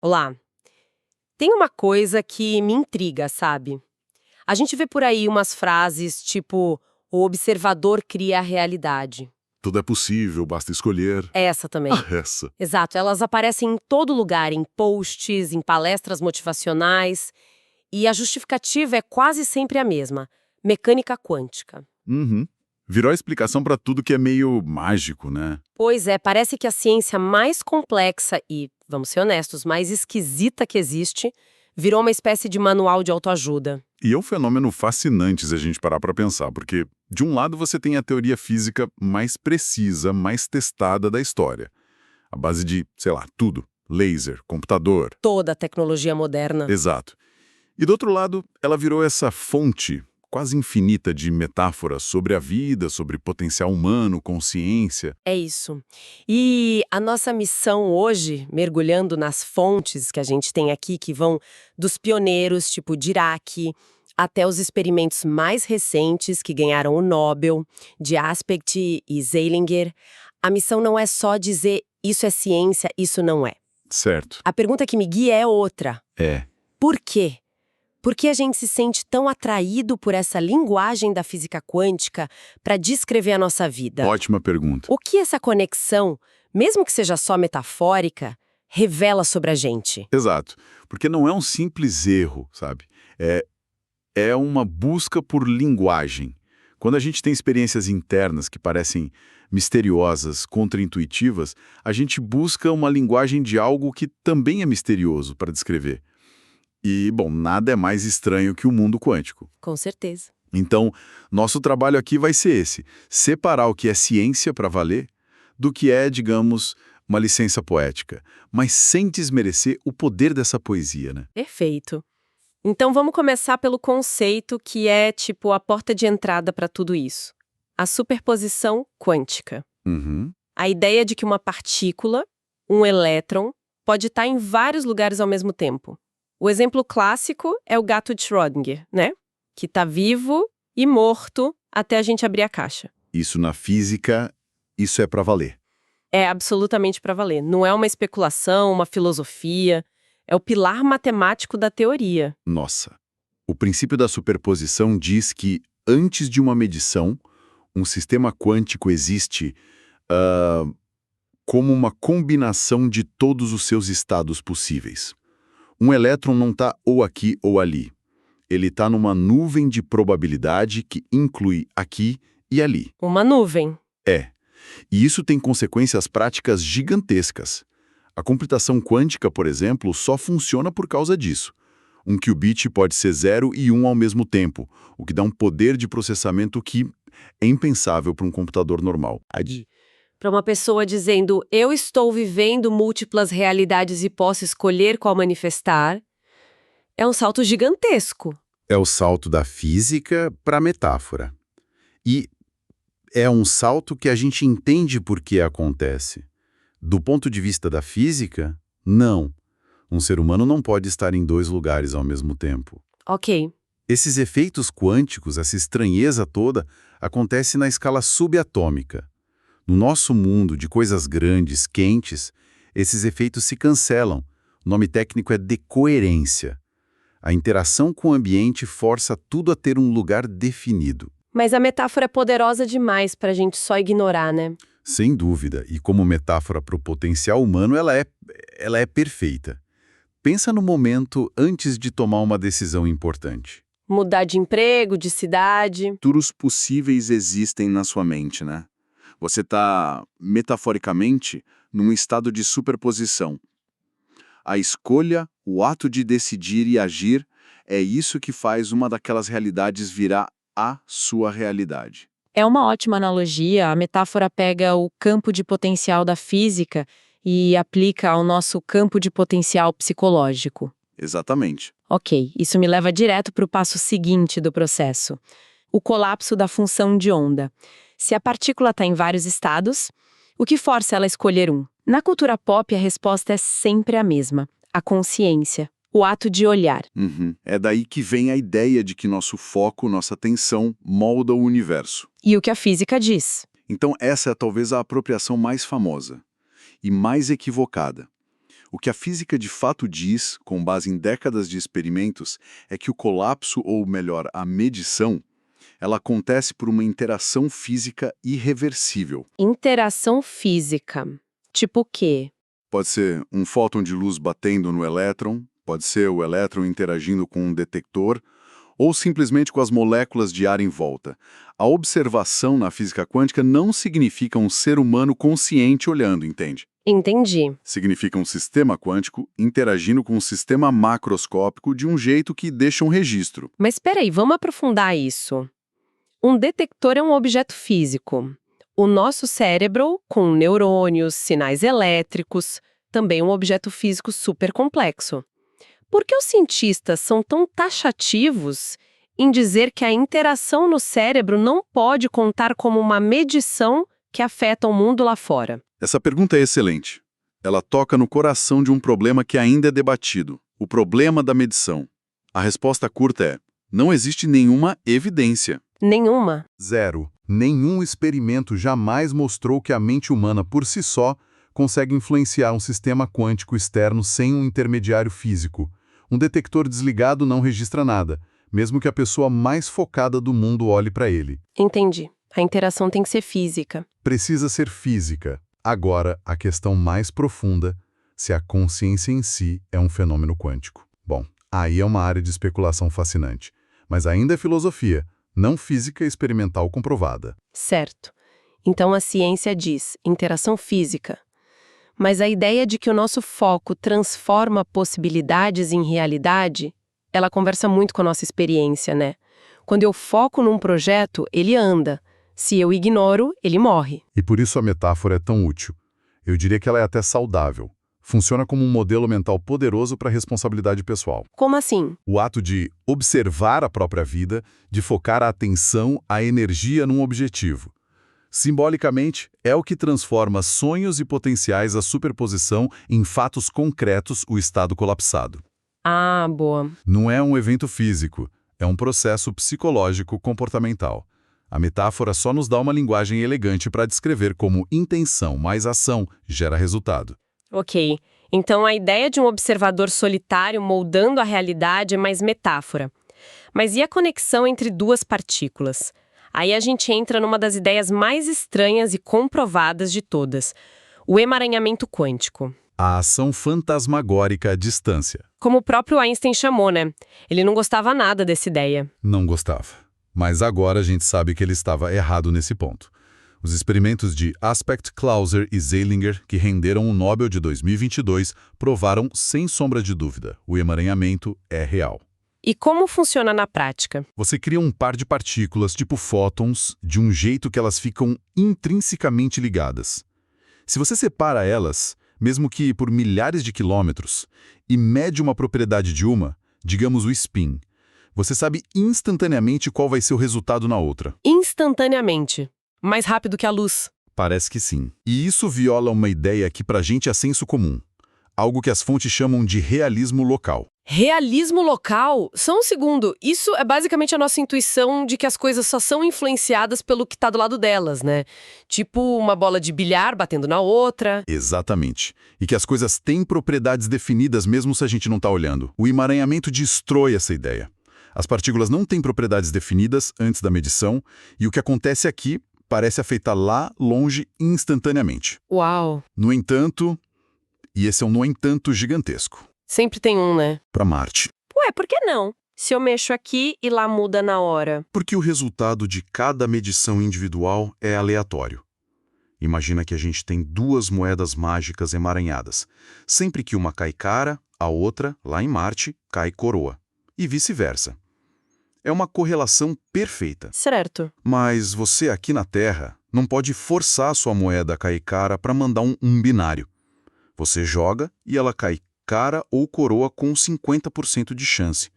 Olá. Tem uma coisa que me intriga, sabe? A gente vê por aí umas frases tipo: o observador cria a realidade. Tudo é possível, basta escolher. Essa também. Essa. Exato, elas aparecem em todo lugar, em posts, em palestras motivacionais. E a justificativa é quase sempre a mesma: mecânica quântica. Uhum. Virou a explicação para tudo que é meio mágico, né? Pois é, parece que a ciência mais complexa e, vamos ser honestos, mais esquisita que existe virou uma espécie de manual de autoajuda. E é um fenômeno fascinante se a gente parar para pensar, porque, de um lado, você tem a teoria física mais precisa, mais testada da história. A base de, sei lá, tudo. Laser, computador. Toda a tecnologia moderna. Exato. E do outro lado, ela virou essa fonte quase infinita de metáforas sobre a vida, sobre potencial humano, consciência. É isso. E a nossa missão hoje, mergulhando nas fontes que a gente tem aqui, que vão dos pioneiros, tipo Dirac, até os experimentos mais recentes que ganharam o Nobel, de Aspect e Zeilinger, a missão não é só dizer isso é ciência, isso não é. Certo. A pergunta que me guia é outra. É. Por quê? Por que a gente se sente tão atraído por essa linguagem da física quântica para descrever a nossa vida? Ótima pergunta. O que essa conexão, mesmo que seja só metafórica, revela sobre a gente? Exato. Porque não é um simples erro, sabe? É uma busca por linguagem. Quando a gente tem experiências internas que parecem misteriosas, contraintuitivas, a gente busca uma linguagem de algo que também é misterioso para descrever. E, bom, nada é mais estranho que o mundo quântico. Com certeza. Então, nosso trabalho aqui vai ser esse: separar o que é ciência para valer do que é, digamos, uma licença poética, mas sem desmerecer o poder dessa poesia, né? Perfeito. Então vamos começar pelo conceito que é tipo a porta de entrada para tudo isso. A superposição quântica. Uhum. A ideia de que uma partícula, um elétron, pode estar em vários lugares ao mesmo tempo. O exemplo clássico é o gato de Schrödinger, né? Que está vivo e morto até a gente abrir a caixa. Isso na física, isso é para valer. É absolutamente para valer. Não é uma especulação, uma filosofia. É o pilar matemático da teoria. Nossa. O princípio da superposição diz que, antes de uma medição, um sistema quântico existe como uma combinação de todos os seus estados possíveis. Um elétron não está ou aqui ou ali. Ele está numa nuvem de probabilidade que inclui aqui e ali. Uma nuvem. É. E isso tem consequências práticas gigantescas. A computação quântica, por exemplo, só funciona por causa disso. Um qubit pode ser 0 e 1 ao mesmo tempo, o que dá um poder de processamento que é impensável para um computador normal. Para uma pessoa dizendo, eu estou vivendo múltiplas realidades e posso escolher qual manifestar, é um salto gigantesco. É o salto da física para a metáfora. E é um salto que a gente entende por que acontece. Do ponto de vista da física, não. Um ser humano não pode estar em dois lugares ao mesmo tempo. Ok. Esses efeitos quânticos, essa estranheza toda, acontece na escala subatômica. No nosso mundo de coisas grandes, quentes, esses efeitos se cancelam. O nome técnico é decoerência. A interação com o ambiente força tudo a ter um lugar definido. Mas a metáfora é poderosa demais para a gente só ignorar, né? Sem dúvida, e como metáfora para o potencial humano, ela é perfeita. Pensa no momento antes de tomar uma decisão importante. Mudar de emprego, de cidade. Futuros possíveis existem na sua mente, né? Você está, metaforicamente, num estado de superposição. A escolha, o ato de decidir e agir, é isso que faz uma daquelas realidades virar a sua realidade. É uma ótima analogia. A metáfora pega o campo de potencial da física e aplica ao nosso campo de potencial psicológico. Exatamente. Ok, isso me leva direto para o passo seguinte do processo. O colapso da função de onda. Se a partícula está em vários estados, o que força ela a escolher um? Na cultura pop, a resposta é sempre a mesma: a consciência, o ato de olhar. É daí que vem a ideia de que nosso foco, nossa atenção, molda o universo. E o que a física diz? Então essa é talvez a apropriação mais famosa e mais equivocada. O que a física de fato diz, com base em décadas de experimentos, é que o colapso, ou melhor, a medição, ela acontece por uma interação física irreversível. Interação física. Tipo o quê? Pode ser um fóton de luz batendo no elétron, pode ser o elétron interagindo com um detector, ou simplesmente com as moléculas de ar em volta. A observação na física quântica não significa um ser humano consciente olhando, entende? Entendi. Significa um sistema quântico interagindo com um sistema macroscópico de um jeito que deixa um registro. Mas espera aí, vamos aprofundar isso. Um detector é um objeto físico. O nosso cérebro, com neurônios, sinais elétricos, também é um objeto físico super complexo. Por que os cientistas são tão taxativos em dizer que a interação no cérebro não pode contar como uma medição que afeta o mundo lá fora? Essa pergunta é excelente. Ela toca no coração de um problema que ainda é debatido, o problema da medição. A resposta curta é: não existe nenhuma evidência. Nenhuma. Zero. Nenhum experimento jamais mostrou que a mente humana por si só consegue influenciar um sistema quântico externo sem um intermediário físico. Um detector desligado não registra nada, mesmo que a pessoa mais focada do mundo olhe para ele. Entendi. A interação tem que ser física. Precisa ser física. Agora, a questão mais profunda, se a consciência em si é um fenômeno quântico. Bom, aí é uma área de especulação fascinante. Mas ainda é filosofia, não física experimental comprovada. Certo. Então a ciência diz interação física. Mas a ideia de que o nosso foco transforma possibilidades em realidade, ela conversa muito com a nossa experiência, né? Quando eu foco num projeto, ele anda. Se eu ignoro, ele morre. E por isso a metáfora é tão útil. Eu diria que ela é até saudável. Funciona como um modelo mental poderoso para a responsabilidade pessoal. Como assim? O ato de observar a própria vida, de focar a atenção, a energia num objetivo. Simbolicamente, é o que transforma sonhos e potenciais à superposição em fatos concretos o estado colapsado. Ah, boa. Não é um evento físico, é um processo psicológico comportamental. A metáfora só nos dá uma linguagem elegante para descrever como intenção mais ação gera resultado. Ok. Então a ideia de um observador solitário moldando a realidade é mais metáfora. Mas e a conexão entre duas partículas? Aí a gente entra numa das ideias mais estranhas e comprovadas de todas, o emaranhamento quântico. A ação fantasmagórica à distância. Como o próprio Einstein chamou, né? Ele não gostava nada dessa ideia. Não gostava. Mas agora a gente sabe que ele estava errado nesse ponto. Os experimentos de Aspect, Clauser e Zeilinger, que renderam o Nobel de 2022, provaram, sem sombra de dúvida, o emaranhamento é real. E como funciona na prática? Você cria um par de partículas, tipo fótons, de um jeito que elas ficam intrinsecamente ligadas. Se você separa elas, mesmo que por milhares de quilômetros, e mede uma propriedade de uma, digamos o spin, você sabe instantaneamente qual vai ser o resultado na outra. Instantaneamente. Mais rápido que a luz. Parece que sim. E isso viola uma ideia que pra gente é senso comum. Algo que as fontes chamam de realismo local. Realismo local? Só um segundo. Isso é basicamente a nossa intuição de que as coisas só são influenciadas pelo que tá do lado delas, né? Tipo uma bola de bilhar batendo na outra. Exatamente. E que as coisas têm propriedades definidas mesmo se a gente não tá olhando. O emaranhamento destrói essa ideia. As partículas não têm propriedades definidas antes da medição, e o que acontece aqui parece afetar lá longe instantaneamente. Uau. No entanto, e esse é um no entanto gigantesco, Sempre tem um, né? para Marte. Ué, por que não? Se eu mexo aqui e lá muda na hora. Porque o resultado de cada medição individual é aleatório. Imagina que a gente tem duas moedas mágicas emaranhadas. Sempre que uma cai cara, a outra, lá em Marte, cai coroa. E vice-versa. É uma correlação perfeita. Certo. Mas você aqui na Terra não pode forçar a sua moeda a cair cara para mandar um binário. Você joga e ela cai cara ou coroa com 50% de chance.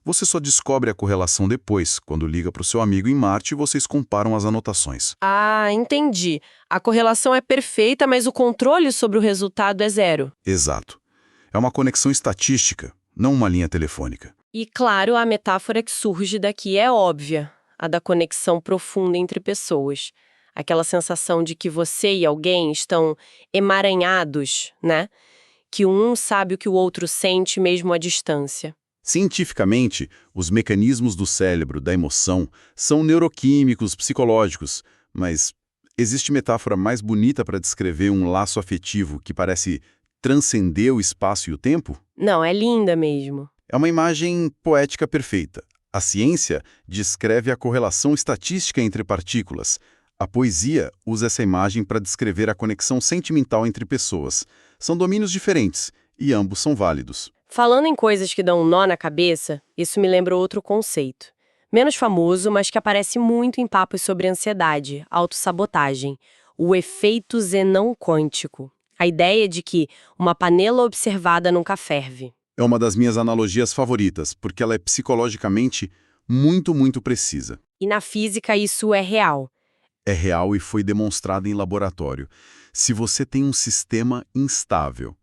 Você só descobre a correlação depois, quando liga para o seu amigo em Marte e vocês comparam as anotações. Ah, entendi. A correlação é perfeita, mas o controle sobre o resultado é zero. Exato. É uma conexão estatística, não uma linha telefônica. E, claro, a metáfora que surge daqui é óbvia, a da conexão profunda entre pessoas. Aquela sensação de que você e alguém estão emaranhados, né? que um sabe o que o outro sente mesmo à distância. Cientificamente, os mecanismos do cérebro, da emoção, são neuroquímicos, psicológicos, mas existe metáfora mais bonita para descrever um laço afetivo que parece transcender o espaço e o tempo? Não, é linda mesmo. É uma imagem poética perfeita. A ciência descreve a correlação estatística entre partículas. A poesia usa essa imagem para descrever a conexão sentimental entre pessoas. São domínios diferentes, e ambos são válidos. Falando em coisas que dão um nó na cabeça, isso me lembra outro conceito. Menos famoso, mas que aparece muito em papos sobre ansiedade, autossabotagem, o efeito Zenão quântico. A ideia de que uma panela observada nunca ferve. É uma das minhas analogias favoritas, porque ela é psicologicamente muito, muito precisa. E na física isso é real. É real e foi demonstrado em laboratório. Se você tem um sistema instável,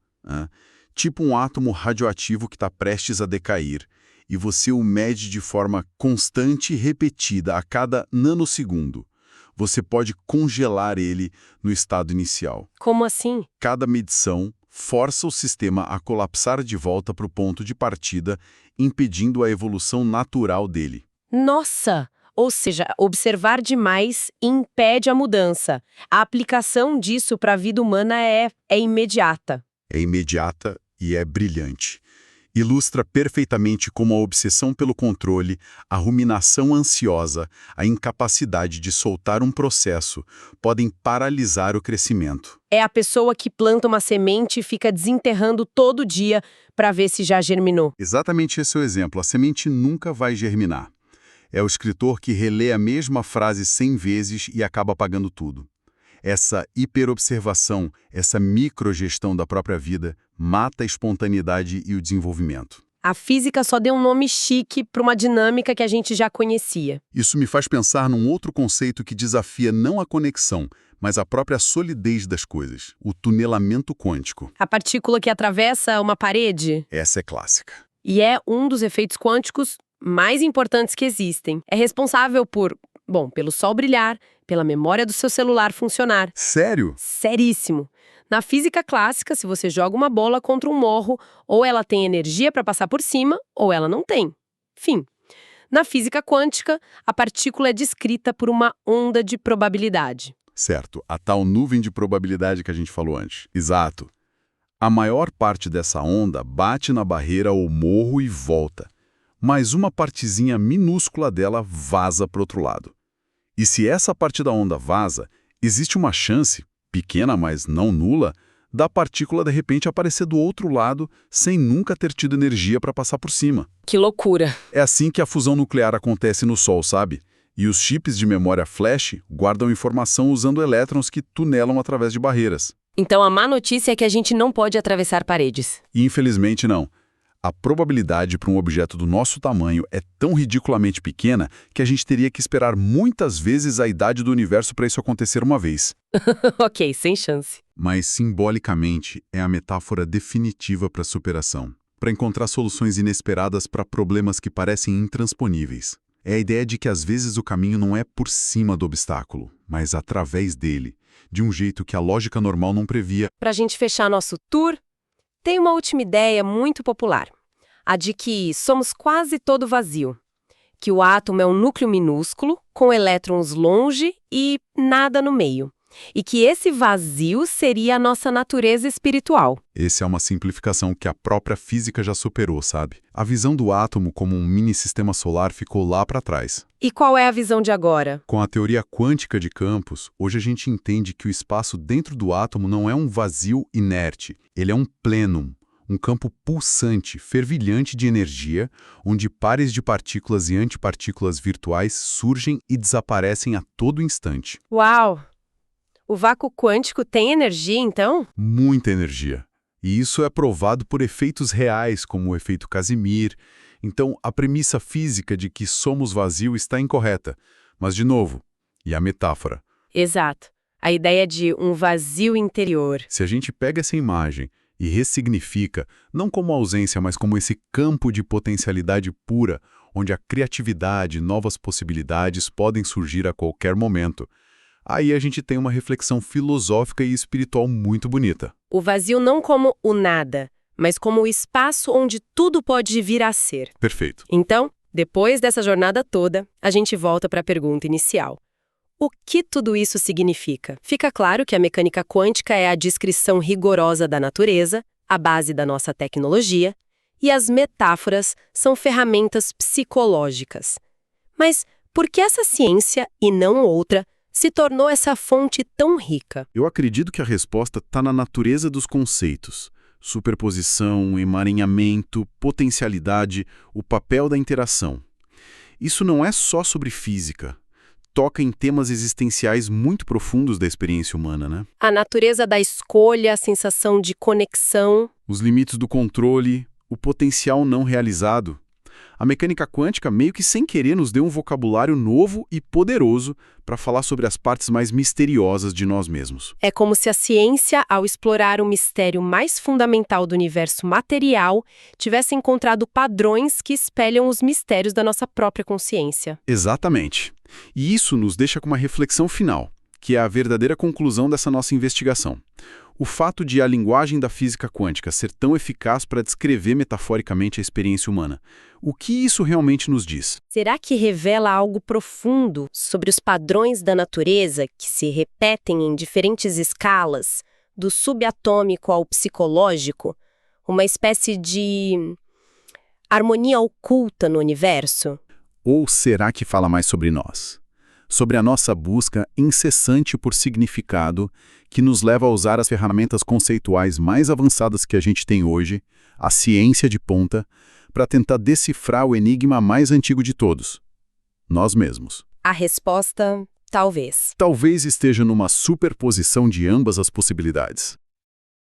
tipo um átomo radioativo que está prestes a decair, e você o mede de forma constante e repetida a cada nanosegundo, você pode congelar ele no estado inicial. Como assim? Cada medição força o sistema a colapsar de volta para o ponto de partida, impedindo a evolução natural dele. Nossa! Ou seja, observar demais impede a mudança. A aplicação disso para a vida humana é imediata. É imediata e é brilhante. Ilustra perfeitamente como a obsessão pelo controle, a ruminação ansiosa, a incapacidade de soltar um processo podem paralisar o crescimento. É a pessoa que planta uma semente e fica desenterrando todo dia para ver se já germinou. Exatamente esse é o exemplo. A semente nunca vai germinar. É o escritor que relê a mesma frase 100 vezes e acaba apagando tudo. Essa hiperobservação, essa microgestão da própria vida, mata a espontaneidade e o desenvolvimento. A física só deu um nome chique para uma dinâmica que a gente já conhecia. Isso me faz pensar num outro conceito que desafia não a conexão, mas a própria solidez das coisas, o tunelamento quântico. A partícula que atravessa uma parede. Essa é clássica. E é um dos efeitos quânticos mais importantes que existem. É responsável pelo sol brilhar, pela memória do seu celular funcionar. Sério? Seríssimo. Na física clássica, se você joga uma bola contra um morro, ou ela tem energia para passar por cima, ou ela não tem. Fim. Na física quântica, a partícula é descrita por uma onda de probabilidade. Certo, a tal nuvem de probabilidade que a gente falou antes. Exato. A maior parte dessa onda bate na barreira ou morro e volta. Mas uma partezinha minúscula dela vaza para o outro lado. E se essa parte da onda vaza, existe uma chance, pequena mas não nula, da partícula de repente aparecer do outro lado sem nunca ter tido energia para passar por cima. Que loucura! É assim que a fusão nuclear acontece no Sol, sabe? E os chips de memória flash guardam informação usando elétrons que tunelam através de barreiras. Então a má notícia é que a gente não pode atravessar paredes. E, infelizmente, não. A probabilidade para um objeto do nosso tamanho é tão ridiculamente pequena que a gente teria que esperar muitas vezes a idade do universo para isso acontecer uma vez. Ok, sem chance. Mas, simbolicamente, é a metáfora definitiva para a superação. Para encontrar soluções inesperadas para problemas que parecem intransponíveis. É a ideia de que às vezes o caminho não é por cima do obstáculo, mas através dele, de um jeito que a lógica normal não previa. Para a gente fechar nosso tour, tem uma última ideia muito popular, a de que somos quase todo vazio, que o átomo é um núcleo minúsculo, com elétrons longe e nada no meio, e que esse vazio seria a nossa natureza espiritual. Essa é uma simplificação que a própria física já superou, sabe? A visão do átomo como um mini-sistema solar ficou lá para trás. E qual é a visão de agora? Com a teoria quântica de campos, hoje a gente entende que o espaço dentro do átomo não é um vazio inerte, ele é um plenum, um campo pulsante, fervilhante de energia, onde pares de partículas e antipartículas virtuais surgem e desaparecem a todo instante. Uau! O vácuo quântico tem energia, então? Muita energia. E isso é provado por efeitos reais, como o efeito Casimir. Então, a premissa física de que somos vazio está incorreta. Mas, de novo, e a metáfora? Exato. A ideia de um vazio interior. Se a gente pega essa imagem e ressignifica, não como ausência, mas como esse campo de potencialidade pura, onde a criatividade e novas possibilidades podem surgir a qualquer momento, Aí a gente tem uma reflexão filosófica e espiritual muito bonita. O vazio não como o nada, mas como o espaço onde tudo pode vir a ser. Perfeito. Então, depois dessa jornada toda, a gente volta para a pergunta inicial. O que tudo isso significa? Fica claro que a mecânica quântica é a descrição rigorosa da natureza, a base da nossa tecnologia, e as metáforas são ferramentas psicológicas. Mas por que essa ciência, e não outra, se tornou essa fonte tão rica? Eu acredito que a resposta está na natureza dos conceitos. Superposição, emaranhamento, potencialidade, o papel da interação. Isso não é só sobre física. Toca em temas existenciais muito profundos da experiência humana, né? A natureza da escolha, a sensação de conexão. Os limites do controle, o potencial não realizado. A mecânica quântica, meio que sem querer, nos deu um vocabulário novo e poderoso para falar sobre as partes mais misteriosas de nós mesmos. É como se a ciência, ao explorar o mistério mais fundamental do universo material, tivesse encontrado padrões que espelham os mistérios da nossa própria consciência. Exatamente. E isso nos deixa com uma reflexão final, que é a verdadeira conclusão dessa nossa investigação. O fato de a linguagem da física quântica ser tão eficaz para descrever metaforicamente a experiência humana. O que isso realmente nos diz? Será que revela algo profundo sobre os padrões da natureza que se repetem em diferentes escalas, do subatômico ao psicológico? Uma espécie de harmonia oculta no universo? Ou será que fala mais sobre nós? Sobre a nossa busca incessante por significado que nos leva a usar as ferramentas conceituais mais avançadas que a gente tem hoje, a ciência de ponta, para tentar decifrar o enigma mais antigo de todos, nós mesmos. A resposta, talvez. Talvez esteja numa superposição de ambas as possibilidades.